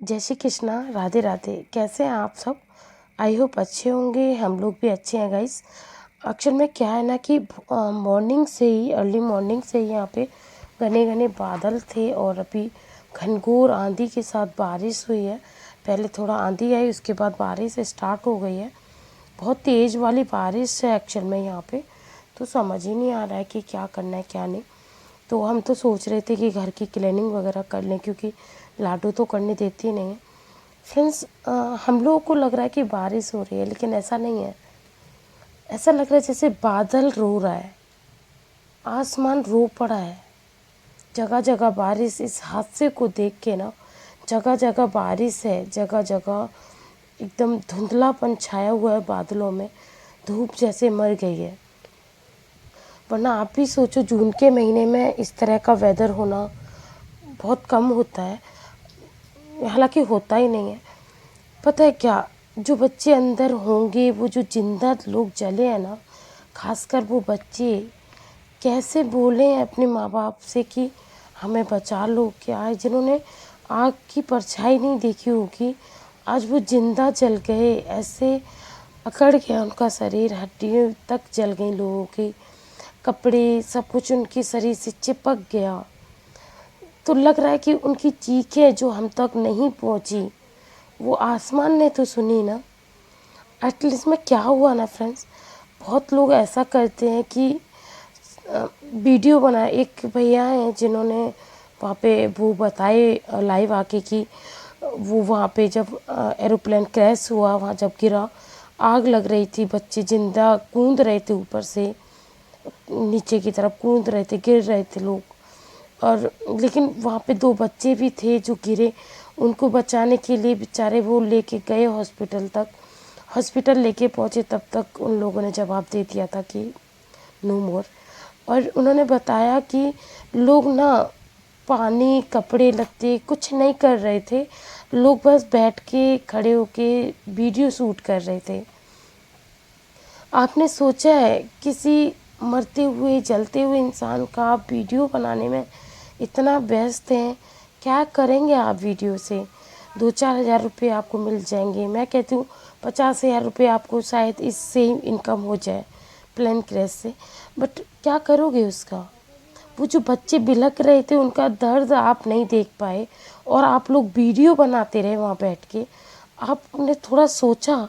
जय श्री कृष्णा, राधे राधे। कैसे हैं आप सब? आई होप अच्छे होंगे। हम लोग भी अच्छे हैं गाइस। एक्चुअल में क्या है ना कि मॉर्निंग से ही, अर्ली मॉर्निंग से ही यहाँ पे घने घने बादल थे और अभी घनघोर आंधी के साथ बारिश हुई है। पहले थोड़ा आंधी आई, उसके बाद बारिश स्टार्ट हो गई है। बहुत तेज़ वाली बारिश है एक्चुअल में यहाँ पे। तो समझ ही नहीं आ रहा है कि क्या करना है क्या नहीं। तो हम तो सोच रहे थे कि घर की क्लीनिंग वगैरह कर लें, क्योंकि लाडो तो करने देती नहीं है। फ्रेंड्स, हम लोगों को लग रहा है कि बारिश हो रही है, लेकिन ऐसा नहीं है। ऐसा लग रहा है जैसे बादल रो रहा है, आसमान रो पड़ा है। जगह जगह बारिश, इस हादसे को देख के ना, जगह जगह बारिश है, जगह जगह एकदम धुंधलापन छाया हुआ है बादलों में। धूप जैसे मर गई है। वरना आप भी सोचो, जून के महीने में इस तरह का वेदर होना बहुत कम होता है, हालांकि होता ही नहीं है। पता है क्या, जो बच्चे अंदर होंगे, वो जो जिंदा लोग जले हैं ना, खासकर वो बच्चे कैसे बोले हैं अपने माँ बाप से कि हमें बचा लो। क्या है, जिन्होंने आग की परछाई नहीं देखी होगी, आज वो जिंदा जल गए। ऐसे अकड़ गया उनका शरीर, हड्डियों तक जल गई लोगों की, कपड़े सब कुछ उनके शरीर से चिपक गया। तो लग रहा है कि उनकी चीखें जो हम तक नहीं पहुंची, वो आसमान ने तो सुनी ना। एटलीस्ट में क्या हुआ ना फ्रेंड्स, बहुत लोग ऐसा करते हैं कि वीडियो बनाए। एक भैया हैं जिन्होंने वहाँ पे वो बताए लाइव आके कि वो वहाँ पे जब एरोप्लेन क्रैश हुआ, वहाँ जब गिरा, आग लग रही थी, बच्चे जिंदा कूद रहे थे, ऊपर से नीचे की तरफ कूद रहे थे, गिर रहे थे लोग। और लेकिन वहाँ पे दो बच्चे भी थे जो गिरे। उनको बचाने के लिए बेचारे वो लेके गए हॉस्पिटल तक। हॉस्पिटल लेके पहुँचे, तब तक उन लोगों ने जवाब दे दिया था कि नो मोर। और उन्होंने बताया कि लोग ना पानी, कपड़े लत्ते कुछ नहीं कर रहे थे, लोग बस बैठ के खड़े होके वीडियो शूट कर रहे थे। आपने सोचा है किसी मरते हुए, जलते हुए इंसान का आप वीडियो बनाने में इतना व्यस्त हैं? क्या करेंगे आप वीडियो से? 2-4 हज़ार रुपये आपको मिल जाएंगे। मैं कहती हूँ 50,000 रुपये आपको शायद इससे ही इनकम हो जाए, प्लेन क्रैश से। बट क्या करोगे उसका? वो जो बच्चे बिलख रहे थे, उनका दर्द आप नहीं देख पाए और आप लोग वीडियो बनाते रहे वहाँ बैठ के। आपने थोड़ा सोचा,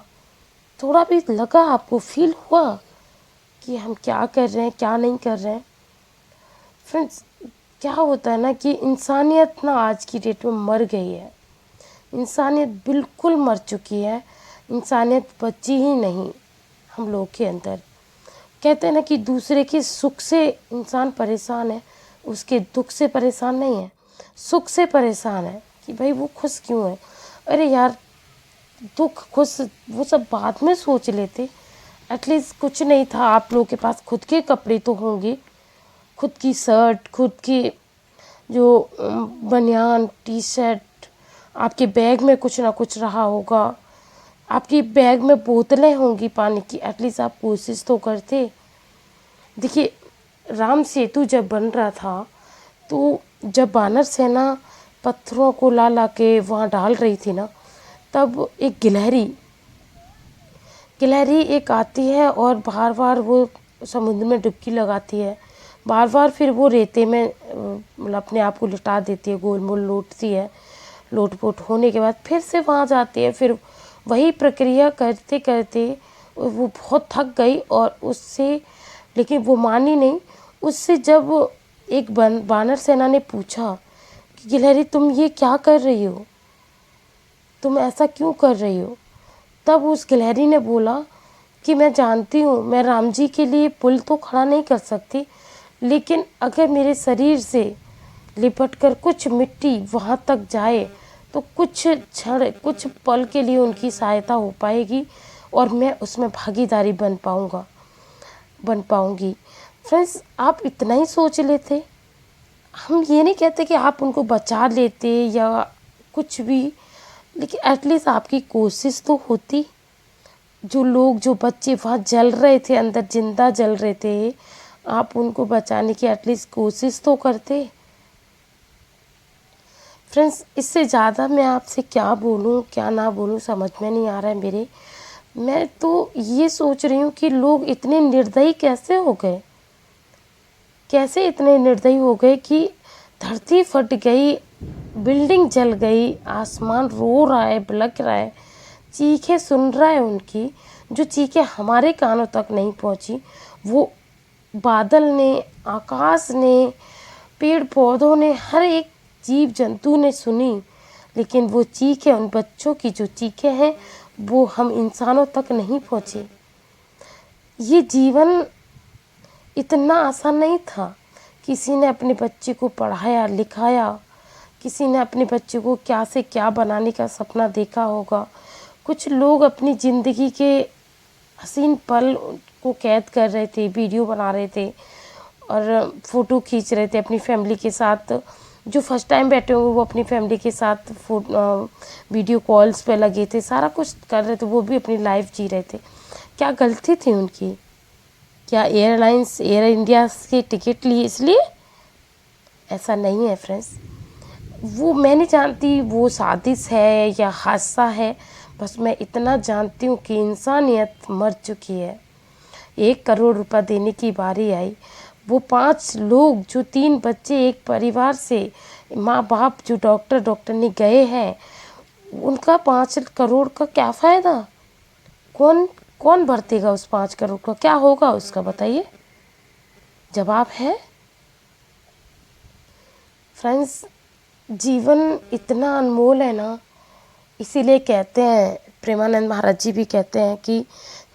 थोड़ा भी लगा, आपको फील हुआ कि हम क्या कर रहे हैं, क्या नहीं कर रहे हैं? फ्रेंड्स, क्या होता है ना कि इंसानियत ना आज की डेट में मर गई है। इंसानियत बिल्कुल मर चुकी है। इंसानियत बची ही नहीं हम लोग के अंदर। कहते हैं ना कि दूसरे के सुख से इंसान परेशान है, उसके दुख से परेशान नहीं है, सुख से परेशान है कि भाई वो खुश क्यों है। अरे यार, दुख खुश वो सब बाद में सोच लेते। एटलीस्ट कुछ नहीं था, आप लोगों के पास खुद के कपड़े तो होंगे, खुद की शर्ट, खुद की जो बनियान, टी शर्ट, आपके बैग में कुछ ना कुछ रहा होगा, आपकी बैग में बोतलें होंगी पानी की। एटलीस्ट आप कोशिश तो करते। देखिए, राम सेतु जब बन रहा था, तो जब वानर सेना पत्थरों को ला ला के वहाँ डाल रही थी ना, तब एक गिलहरी गिलहरी एक आती है और बार बार वो समुद्र में डुबकी लगाती है। बार बार फिर वो रेते में मतलब अपने आप को लिटा देती है, गोल मोल लौटती है। लोटपोट होने के बाद फिर से वहाँ जाती है। फिर वही प्रक्रिया करते करते वो बहुत थक गई और उससे, लेकिन वो मानी नहीं। उससे जब एक वानर सेना ने पूछा कि गिलहरी, तुम ये क्या कर रही हो, तुम ऐसा क्यों कर रही हो? तब उस गिलहरी ने बोला कि मैं जानती हूँ मैं राम जी के लिए पुल तो खड़ा नहीं कर सकती, लेकिन अगर मेरे शरीर से लिपट कर कुछ मिट्टी वहाँ तक जाए तो कुछ क्षण, कुछ पल के लिए उनकी सहायता हो पाएगी और मैं उसमें भागीदारी बन पाऊँगी। फ्रेंड्स, आप इतना ही सोच लेते। हम ये नहीं कहते कि आप उनको बचा लेते या कुछ भी, लेकिन एटलीस्ट आपकी कोशिश तो होती। जो लोग, जो बच्चे वहाँ जल रहे थे, अंदर जिंदा जल रहे थे, आप उनको बचाने की एटलीस्ट कोशिश तो करते। फ्रेंड्स, इससे ज़्यादा मैं आपसे क्या बोलूँ क्या ना बोलूँ समझ में नहीं आ रहा है मेरे। मैं तो ये सोच रही हूँ कि लोग इतने निर्दयी कैसे हो गए, कैसे इतने निर्दयी हो गए कि धरती फट गई, बिल्डिंग जल गई, आसमान रो रहा है, बिलख रहा है, चीखें सुन रहा है उनकी, जो चीखें हमारे कानों तक नहीं पहुंची, वो बादल ने, आकाश ने, पेड़ पौधों ने, हर एक जीव जंतु ने सुनी, लेकिन वो चीखें, उन बच्चों की जो चीखें हैं, वो हम इंसानों तक नहीं पहुँचे। ये जीवन इतना आसान नहीं था। किसी ने अपने बच्चे को पढ़ाया लिखाया, किसी ने अपने बच्चे को क्या से क्या बनाने का सपना देखा होगा। कुछ लोग अपनी ज़िंदगी के हसीन पल को कैद कर रहे थे, वीडियो बना रहे थे और फ़ोटो खींच रहे थे अपनी फैमिली के साथ। जो फर्स्ट टाइम बैठे हुए वो अपनी फैमिली के साथ वीडियो कॉल्स पे लगे थे, सारा कुछ कर रहे थे, वो भी अपनी लाइफ जी रहे थे। क्या गलती थी उनकी? क्या एयरलाइंस एयर इंडिया के टिकट लिए इसलिए? ऐसा नहीं है फ्रेंड्स। वो मैं नहीं जानती वो साजिश है या हादसा है, बस मैं इतना जानती हूँ कि इंसानियत मर चुकी है। 1 करोड़ रुपए देने की बारी आई, वो 5 लोग जो 3 बच्चे एक परिवार से, माँ बाप जो डॉक्टर ने गए हैं, उनका 5 करोड़ का क्या फ़ायदा? कौन कौन भरतेगा उस 5 करोड़ का? क्या होगा उसका बताइए? जवाब है? फ्रेंड्स, जीवन इतना अनमोल है ना, इसीलिए कहते हैं, प्रेमानंद महाराज जी भी कहते हैं कि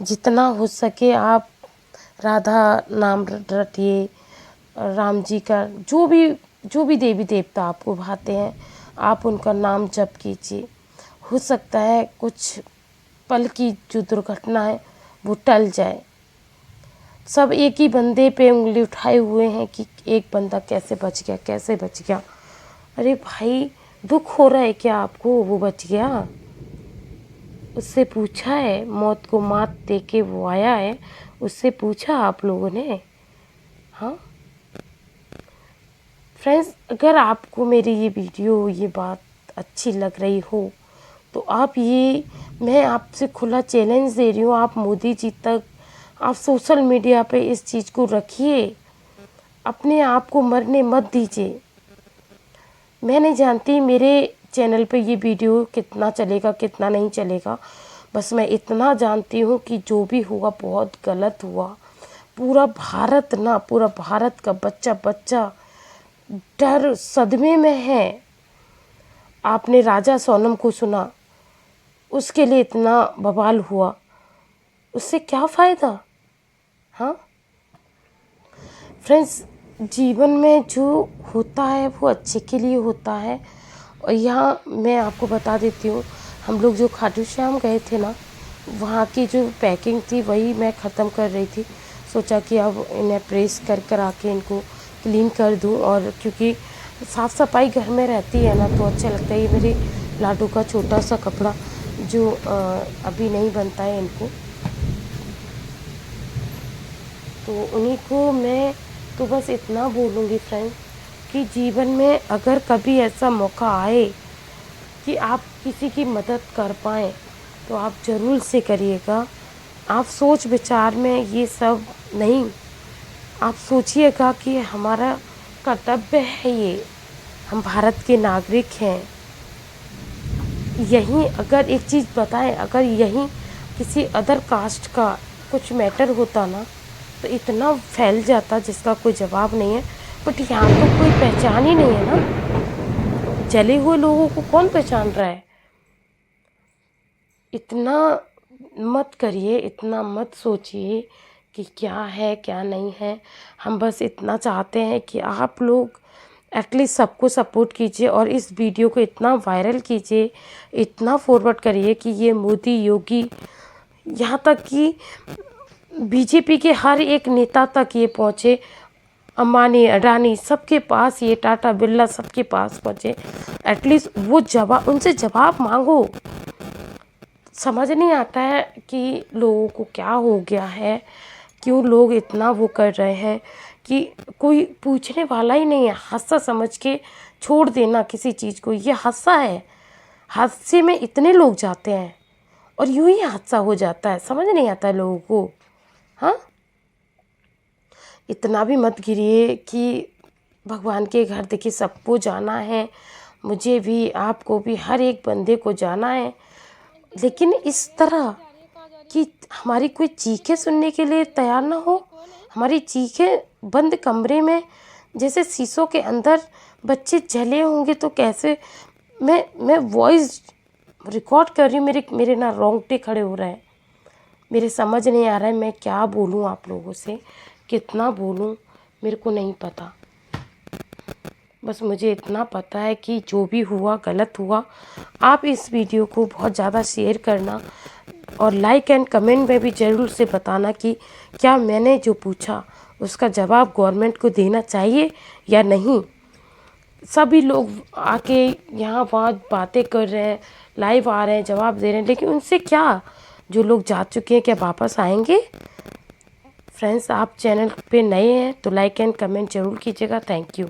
जितना हो सके आप राधा नाम रटिए, राम जी का जो भी देवी देवता आपको भाते हैं, आप उनका नाम जप कीजिए। हो सकता है कुछ पल की जो दुर्घटना है वो टल जाए। सब एक ही बंदे पे उंगली उठाए हुए हैं कि एक बंदा कैसे बच गया, कैसे बच गया। अरे भाई, दुख हो रहा है क्या आपको? वो बच गया, उससे पूछा है? मौत को मात दे के वो आया है, उससे पूछा आप लोगों ने? हाँ फ्रेंड्स, अगर आपको मेरी ये वीडियो, ये बात अच्छी लग रही हो तो आप ये, मैं आपसे खुला चैलेंज दे रही हूँ, आप मोदी जी तक, आप सोशल मीडिया पे इस चीज़ को रखिए, अपने आप को मरने मत दीजिए। मैं नहीं जानती मेरे चैनल पे ये वीडियो कितना चलेगा कितना नहीं चलेगा, बस मैं इतना जानती हूँ कि जो भी हुआ बहुत गलत हुआ। पूरा भारत का बच्चा बच्चा डर सदमे में है। आपने राजा सोनम को सुना, उसके लिए इतना बवाल हुआ, उससे क्या फ़ायदा? हाँ फ्रेंड्स, जीवन में जो होता है वो अच्छे के लिए होता है। और यहाँ मैं आपको बता देती हूँ, हम लोग जो खाटू श्याम गए थे ना, वहाँ की जो पैकिंग थी वही मैं ख़त्म कर रही थी। सोचा कि अब इन्हें प्रेस कर आके इनको क्लीन कर दूँ, और क्योंकि साफ़ सफाई घर में रहती है ना तो अच्छा लगता है। ये मेरे लाडू का छोटा सा कपड़ा जो अभी नहीं बनता है इनको, तो उन्हीं को मैं तो बस इतना बोलूँगी फ्रेंड कि जीवन में अगर कभी ऐसा मौका आए कि आप किसी की मदद कर पाएँ तो आप ज़रूर से करिएगा। आप सोच विचार में ये सब नहीं, आप सोचिएगा कि हमारा कर्तव्य है ये, हम भारत के नागरिक हैं। यहीं अगर एक चीज़ बताएं, अगर यहीं किसी अदर कास्ट का कुछ मैटर होता ना तो इतना फैल जाता जिसका कोई जवाब नहीं है। बट यहाँ तो कोई पहचान ही नहीं है ना, जले हुए लोगों को कौन पहचान रहा है? इतना मत करिए, इतना मत सोचिए कि क्या है क्या नहीं है। हम बस इतना चाहते हैं कि आप लोग एटलीस्ट सबको सपोर्ट कीजिए और इस वीडियो को इतना वायरल कीजिए, इतना फॉरवर्ड करिए कि ये मोदी, योगी, यहाँ तक कि बीजेपी के हर एक नेता तक ये पहुँचे। अंबानी, अडानी, सबके पास ये, टाटा, बिरला, सबके पास पहुँचे। एटलीस्ट वो जवाब, उनसे जवाब मांगो। समझ नहीं आता है कि लोगों को क्या हो गया है, क्यों लोग इतना वो कर रहे हैं कि कोई पूछने वाला ही नहीं है। हादसा समझ के छोड़ देना किसी चीज़ को, ये हादसा है। हादसे में इतने लोग जाते हैं और यूं ही हादसा हो जाता है, समझ नहीं आता है लोगों को। हाँ, इतना भी मत गिरिए कि भगवान के घर देखिए सबको जाना है, मुझे भी, आपको भी, हर एक बंदे को जाना है, लेकिन इस तरह कि हमारी कोई चीखें सुनने के लिए तैयार ना हो। हमारी चीखें बंद कमरे में जैसे शीशों के अंदर बच्चे जले होंगे तो कैसे। मैं वॉइस रिकॉर्ड कर रही हूँ, मेरे ना रोंगटे खड़े हो रहे हैं। मेरे समझ नहीं आ रहा है मैं क्या बोलूँ आप लोगों से, कितना बोलूँ मेरे को नहीं पता। बस मुझे इतना पता है कि जो भी हुआ गलत हुआ। आप इस वीडियो को बहुत ज़्यादा शेयर करना और लाइक एंड कमेंट में भी ज़रूर से बताना कि क्या मैंने जो पूछा उसका जवाब गवर्नमेंट को देना चाहिए या नहीं। सभी लोग आके यहाँ वहाँ बातें कर रहे हैं, लाइव आ रहे हैं, जवाब दे रहे हैं, लेकिन उनसे क्या, जो लोग जा चुके हैं क्या वापस आएंगे। फ्रेंड्स, आप चैनल पे नए हैं तो लाइक एंड कमेंट ज़रूर कीजिएगा। Thank you.